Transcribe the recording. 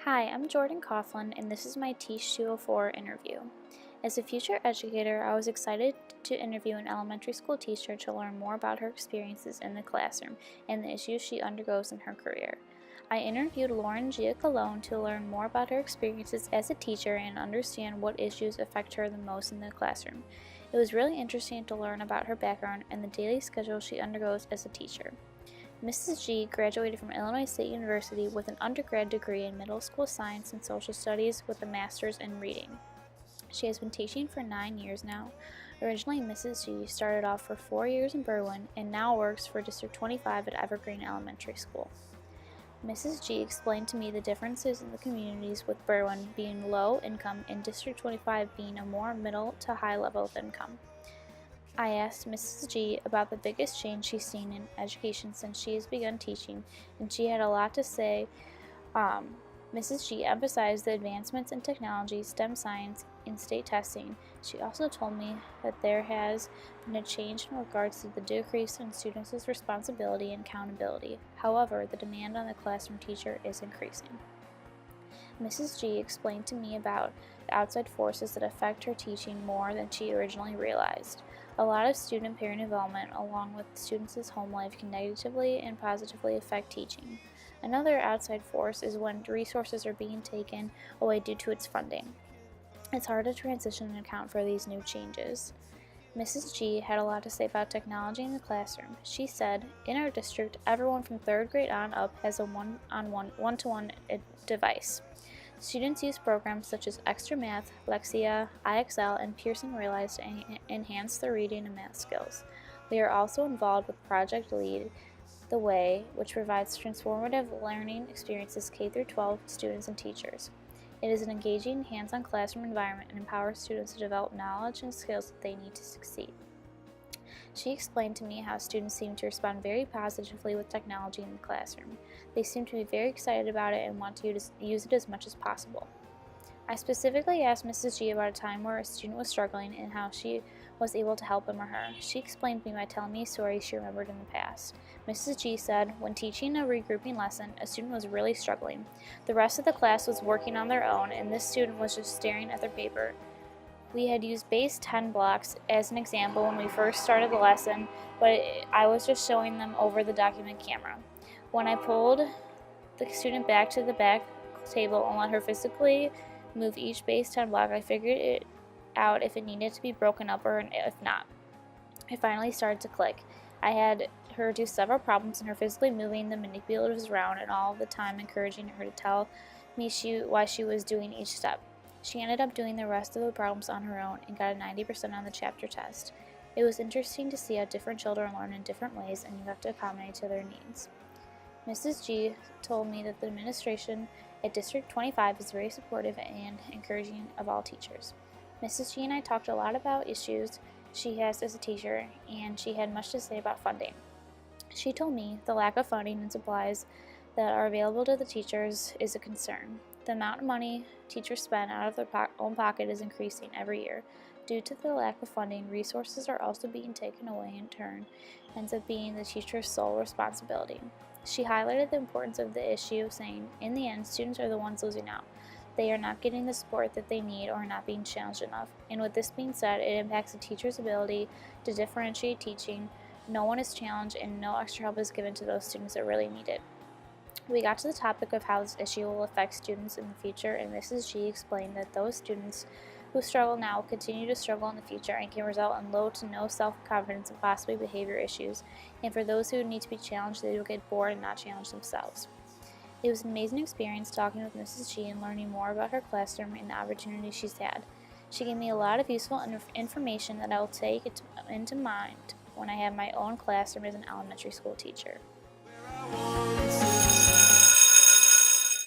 Hi, I'm Jordan Coughlan, and this is my TCH 204 interview. As a future educator, I was excited to interview an elementary school teacher to learn more about her experiences in the classroom and the issues she undergoes in her career. I interviewed Lauren Giacalone to learn more about her experiences as a teacher and understand what issues affect her the most in the classroom. It was really interesting to learn about her background and the daily schedule she undergoes as a teacher. Mrs. G graduated from Illinois State University with an undergrad degree in middle school science and social studies with a master's in reading. She has been teaching for 9 years now. Originally, Mrs. G started off for 4 years in Berwyn and now works for District 25 at Evergreen Elementary School. Mrs. G explained to me the differences in the communities, with Berwyn being low income and District 25 being a more middle to high level of income. I asked Mrs. G about the biggest change she's seen in education since she has begun teaching, and she had a lot to say. Mrs. G emphasized the advancements in technology, STEM science, and state testing. She also told me that there has been a change in regards to the decrease in students' responsibility and accountability. However, the demand on the classroom teacher is increasing. Mrs. G explained to me about the outside forces that affect her teaching more than she originally realized. A lot of student-parent involvement, along with students' home life, can negatively and positively affect teaching. Another outside force is when resources are being taken away due to its funding. It's hard to transition and account for these new changes. Mrs. G had a lot to say about technology in the classroom. She said, "In our district, everyone from 3rd grade on up has a one-to-one device. Students use programs such as Extra Math, Lexia, IXL, and Pearson Realize to enhance their reading and math skills. We are also involved with Project Lead the Way, which provides transformative learning experiences K-12 students and teachers. It is an engaging, hands-on classroom environment and empowers students to develop knowledge and skills that they need to succeed." She explained to me how students seem to respond very positively with technology in the classroom. They seem to be very excited about it and want to use it as much as possible. I specifically asked Mrs. G about a time where a student was struggling and how she was able to help him or her. She explained to me by telling me a story she remembered in the past. Mrs. G said, "When teaching a regrouping lesson, a student was really struggling. The rest of the class was working on their own, and this student was just staring at their paper. We had used base 10 blocks as an example when we first started the lesson, but I was just showing them over the document camera. When I pulled the student back to the back table and let her physically move each base 10 block, I figured it out if it needed to be broken up or if not. It finally started to click. I had her do several problems and her physically moving the manipulatives around and all the time encouraging her to tell me why she was doing each step. She ended up doing the rest of the problems on her own and got a 90% on the chapter test. It was interesting to see how different children learn in different ways, and you have to accommodate to their needs." Mrs. G told me that the administration at District 25 is very supportive and encouraging of all teachers. Mrs. G and I talked a lot about issues she has as a teacher, and she had much to say about funding. She told me the lack of funding and supplies that are available to the teachers is a concern. The amount of money teachers spend out of their own pocket is increasing every year. Due to the lack of funding, resources are also being taken away, in turn ends up being the teacher's sole responsibility. She highlighted the importance of the issue, saying, "In the end, students are the ones losing out. They are not getting the support that they need or are not being challenged enough. And with this being said, it impacts the teacher's ability to differentiate teaching. No one is challenged and no extra help is given to those students that really need it." We got to the topic of how this issue will affect students in the future, and Mrs. G explained that those students who struggle now will continue to struggle in the future and can result in low to no self-confidence and possibly behavior issues. And for those who need to be challenged, they will get bored and not challenge themselves. It was an amazing experience talking with Mrs. G and learning more about her classroom and the opportunities she's had. She gave me a lot of useful information that I will take into mind when I have my own classroom as an elementary school teacher.